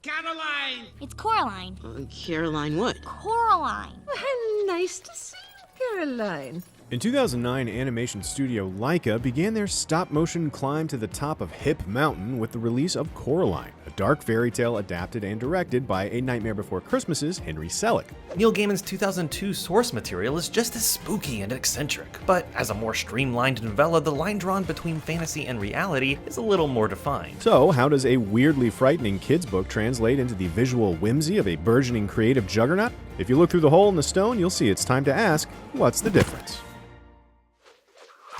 Caroline! It's Coraline. Caroline what? Coraline. Well, nice to see you, Caroline. In 2009, animation studio Laika began their stop-motion climb to the top of Hip Mountain with the release of Coraline, a dark fairy tale adapted and directed by A Nightmare Before Christmas's Henry Selick. Neil Gaiman's 2002 source material is just as spooky and eccentric, but as a more streamlined novella, the line drawn between fantasy and reality is a little more defined. So, how does a weirdly frightening kids book translate into the visual whimsy of a burgeoning creative juggernaut? If you look through the hole in the stone, you'll see it's time to ask, what's the difference?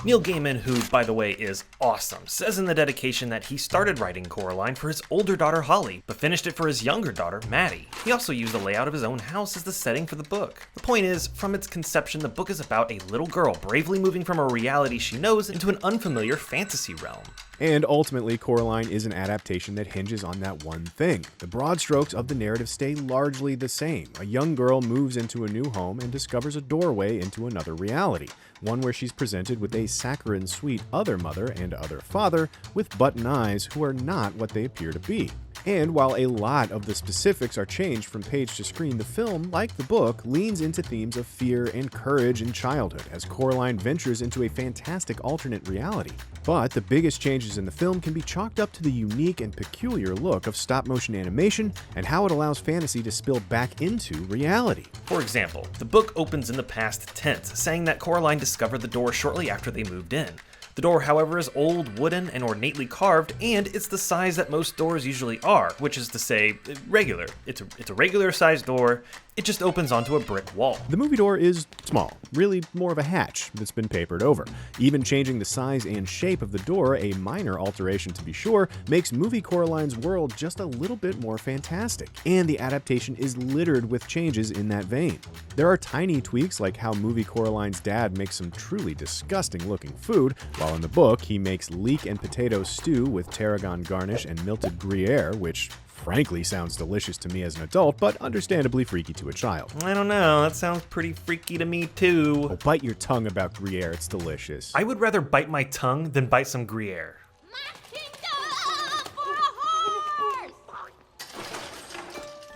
Neil Gaman, who, by the way, is awesome, says in the dedication that he started writing Coraline for his older daughter Holly, but finished it for his younger daughter Maddie. He also used the layout of his own house as the setting for the book. The point is, from its conception, the book is about a little girl bravely moving from a reality she knows into an unfamiliar fantasy realm. And ultimately, Coraline is an adaptation that hinges on that one thing. The broad strokes of the narrative stay largely the same. A young girl moves into a new home and discovers a doorway into another reality, one where she's presented with a saccharine sweet other mother and other father with button eyes who are not what they appear to be. And while a lot of the specifics are changed from page to screen, the film, like the book, leans into themes of fear and courage in childhood as Coraline ventures into a fantastic alternate reality. But the biggest changes in the film can be chalked up to the unique and peculiar look of stop-motion animation and how it allows fantasy to spill back into reality. For example, the book opens in the past tense, saying that Coraline discovered the door shortly after they moved in. The door, however, is old, wooden, and ornately carved, and it's the size that most doors usually are, which is to say, regular. It's a regular-sized door. It just opens onto a brick wall. The movie door is small, really more of a hatch that's been papered over. Even changing the size and shape of the door, a minor alteration to be sure, makes movie Coraline's world just a little bit more fantastic, and the adaptation is littered with changes in that vein. There are tiny tweaks like how movie Coraline's dad makes some truly disgusting looking food, while in the book he makes leek and potato stew with tarragon garnish and melted Gruyere, which frankly sounds delicious to me as an adult, but understandably freaky to a child. I don't know, that sounds pretty freaky to me too. Oh, bite your tongue about Gruyere, it's delicious. I would rather bite my tongue than bite some Gruyere.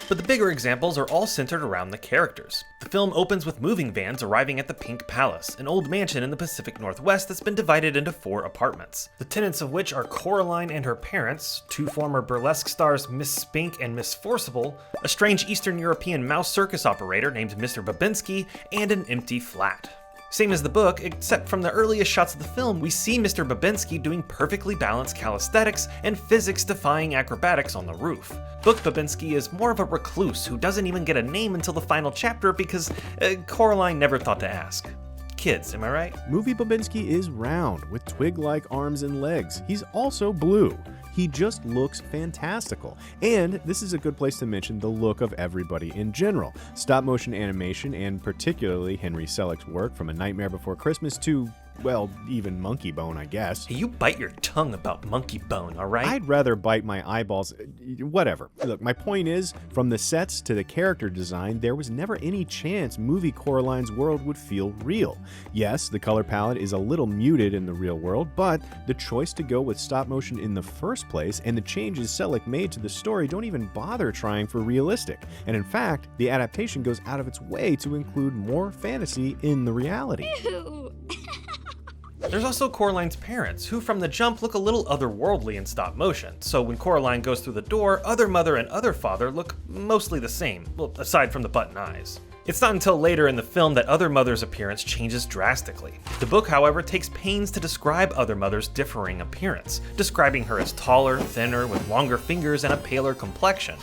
But the bigger examples are all centered around the characters. The film opens with moving vans arriving at the Pink Palace, an old mansion in the Pacific Northwest that's been divided into 4 apartments. The tenants of which are Coraline and her parents, 2 former burlesque stars Miss Spink and Miss Forcible, a strange Eastern European mouse circus operator named Mr. Babinski, and an empty flat. Same as the book, except from the earliest shots of the film, we see Mr. Babinski doing perfectly balanced calisthenics and physics-defying acrobatics on the roof. Book Babinski is more of a recluse who doesn't even get a name until the final chapter because Coraline never thought to ask. Kids, am I right? Movie Babinski is round, with twig-like arms and legs. He's also blue. He just looks fantastical. And this is a good place to mention the look of everybody in general. Stop-motion animation, and particularly Henry Selick's work from A Nightmare Before Christmas to, well, even Monkey Bone, I guess. Hey, you bite your tongue about Monkey Bone, alright? I'd rather bite my eyeballs. Whatever. Look, my point is, from the sets to the character design, there was never any chance movie Coraline's world would feel real. Yes, the color palette is a little muted in the real world, but the choice to go with stop-motion in the first place and the changes Selick made to the story don't even bother trying for realistic. And in fact, the adaptation goes out of its way to include more fantasy in the reality. Ew. There's also Coraline's parents, who from the jump look a little otherworldly in stop motion, so when Coraline goes through the door, other mother and other father look mostly the same, well, aside from the button eyes. It's not until later in the film that Other Mother's appearance changes drastically. The book, however, takes pains to describe Other Mother's differing appearance, describing her as taller, thinner, with longer fingers and a paler complexion.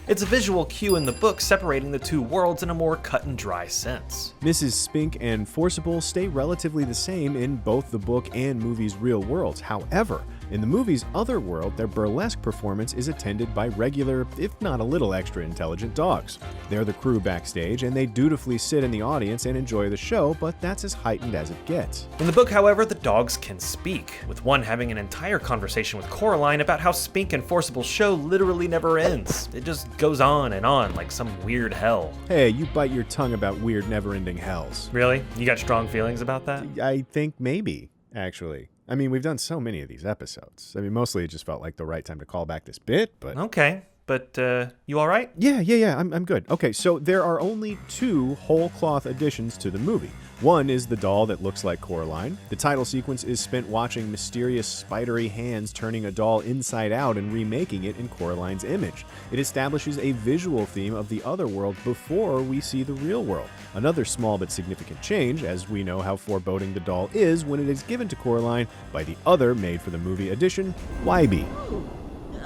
It's a visual cue in the book separating the 2 worlds in a more cut and dry sense. Mrs. Spink and Forcible stay relatively the same in both the book and movie's real worlds. However, in the movie's other world, their burlesque performance is attended by regular, if not a little extra intelligent dogs. They're the crew backstage, and they dutifully sit in the audience and enjoy the show, but that's as heightened as it gets. In the book, however, the dogs can speak, with one having an entire conversation with Coraline about how Spink and Forcible's show literally never ends. It just goes on like some weird hell. Hey, you bite your tongue about weird never-ending hells. Really? You got strong feelings about that? I think maybe, actually. I mean, we've done so many of these episodes. I mean, mostly it just felt like the right time to call back this bit, but... Okay. but you all right? Yeah, I'm good. Okay, so there are only 2 whole cloth additions to the movie. One is the doll that looks like Coraline. The title sequence is spent watching mysterious spidery hands turning a doll inside out and remaking it in Coraline's image. It establishes a visual theme of the other world before we see the real world. Another small but significant change, as we know how foreboding the doll is when it is given to Coraline by the other made-for-the-movie edition, Wybie.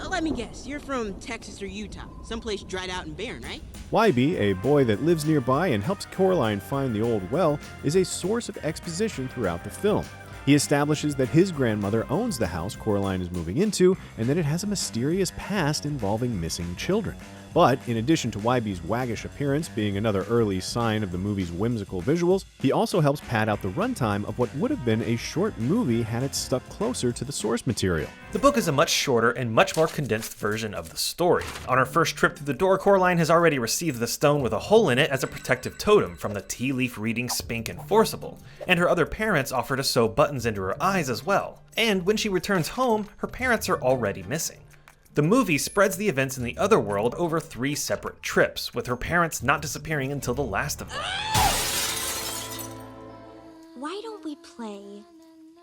Let me guess, you're from Texas or Utah, someplace dried out and barren, right? Wybie, a boy that lives nearby and helps Coraline find the old well, is a source of exposition throughout the film. He establishes that his grandmother owns the house Coraline is moving into and that it has a mysterious past involving missing children. But in addition to Wybie's waggish appearance being another early sign of the movie's whimsical visuals, he also helps pad out the runtime of what would have been a short movie had it stuck closer to the source material. The book is a much shorter and much more condensed version of the story. On her first trip through the door, Coraline has already received the stone with a hole in it as a protective totem from the tea leaf reading Spink Enforceable, and her other parents offer to sew buttons into her eyes as well. And when she returns home, her parents are already missing. The movie spreads the events in the other world over 3 separate trips, with her parents not disappearing until the last of them. Why don't we play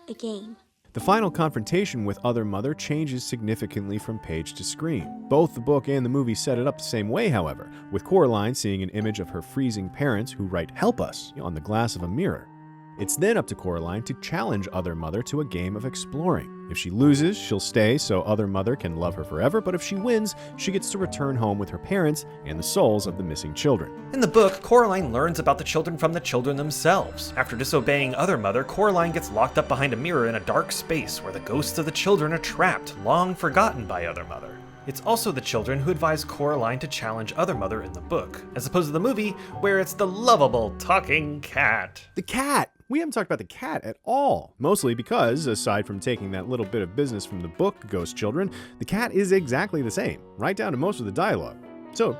a game? The final confrontation with Other Mother changes significantly from page to screen. Both the book and the movie set it up the same way, however, with Coraline seeing an image of her freezing parents who write "Help us" on the glass of a mirror. It's then up to Coraline to challenge Other Mother to a game of exploring. If she loses, she'll stay so Other Mother can love her forever, but if she wins, she gets to return home with her parents and the souls of the missing children. In the book, Coraline learns about the children from the children themselves. After disobeying Other Mother, Coraline gets locked up behind a mirror in a dark space where the ghosts of the children are trapped, long forgotten by Other Mother. It's also the children who advise Coraline to challenge Other Mother in the book, as opposed to the movie, where it's the lovable talking cat. The cat! We haven't talked about the cat at all. Mostly because, aside from taking that little bit of business from the book, Ghost Children, the cat is exactly the same, right down to most of the dialogue. So,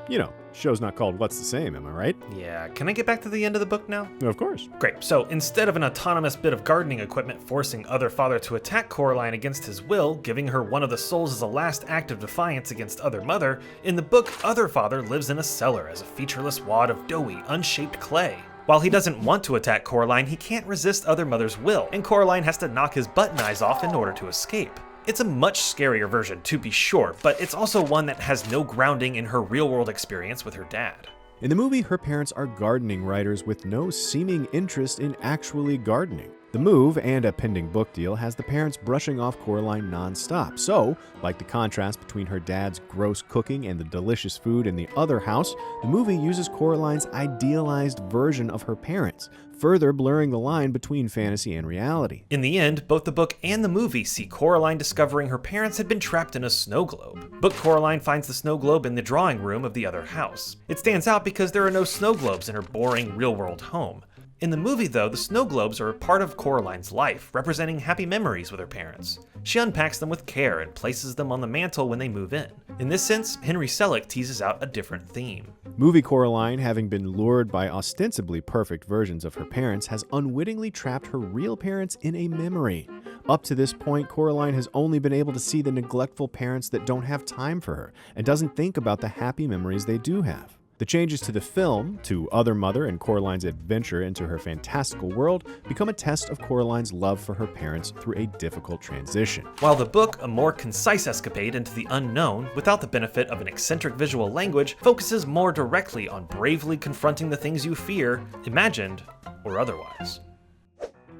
show's not called What's the Same, am I right? Yeah, can I get back to the end of the book now? Of course. Great, so instead of an autonomous bit of gardening equipment forcing Other Father to attack Coraline against his will, giving her one of the souls as a last act of defiance against Other Mother, in the book, Other Father lives in a cellar as a featureless wad of doughy, unshaped clay. While he doesn't want to attack Coraline, he can't resist Other Mother's will, and Coraline has to knock his button eyes off in order to escape. It's a much scarier version, to be sure, but it's also one that has no grounding in her real-world experience with her dad. In the movie, her parents are gardening writers with no seeming interest in actually gardening. The move and a pending book deal has the parents brushing off Coraline non-stop. So, like the contrast between her dad's gross cooking and the delicious food in the other house, the movie uses Coraline's idealized version of her parents, further blurring the line between fantasy and reality. In the end, both the book and the movie see Coraline discovering her parents had been trapped in a snow globe. Book Coraline finds the snow globe in the drawing room of the other house. It stands out because there are no snow globes in her boring real-world home. In the movie, though, the snow globes are a part of Coraline's life, representing happy memories with her parents. She unpacks them with care and places them on the mantle when they move in. In this sense, Henry Selick teases out a different theme. Movie Coraline, having been lured by ostensibly perfect versions of her parents, has unwittingly trapped her real parents in a memory. Up to this point, Coraline has only been able to see the neglectful parents that don't have time for her, and doesn't think about the happy memories they do have. The changes to the film, to Other Mother and Coraline's adventure into her fantastical world, become a test of Coraline's love for her parents through a difficult transition. While the book, a more concise escapade into the unknown, without the benefit of an eccentric visual language, focuses more directly on bravely confronting the things you fear, imagined or otherwise.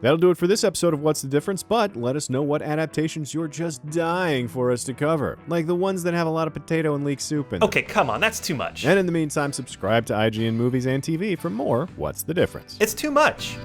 That'll do it for this episode of What's the Difference, but let us know what adaptations you're just dying for us to cover, like the ones that have a lot of potato and leek soup in them. Okay, come on, that's too much. And in the meantime, subscribe to IGN Movies and TV for more What's the Difference. It's too much.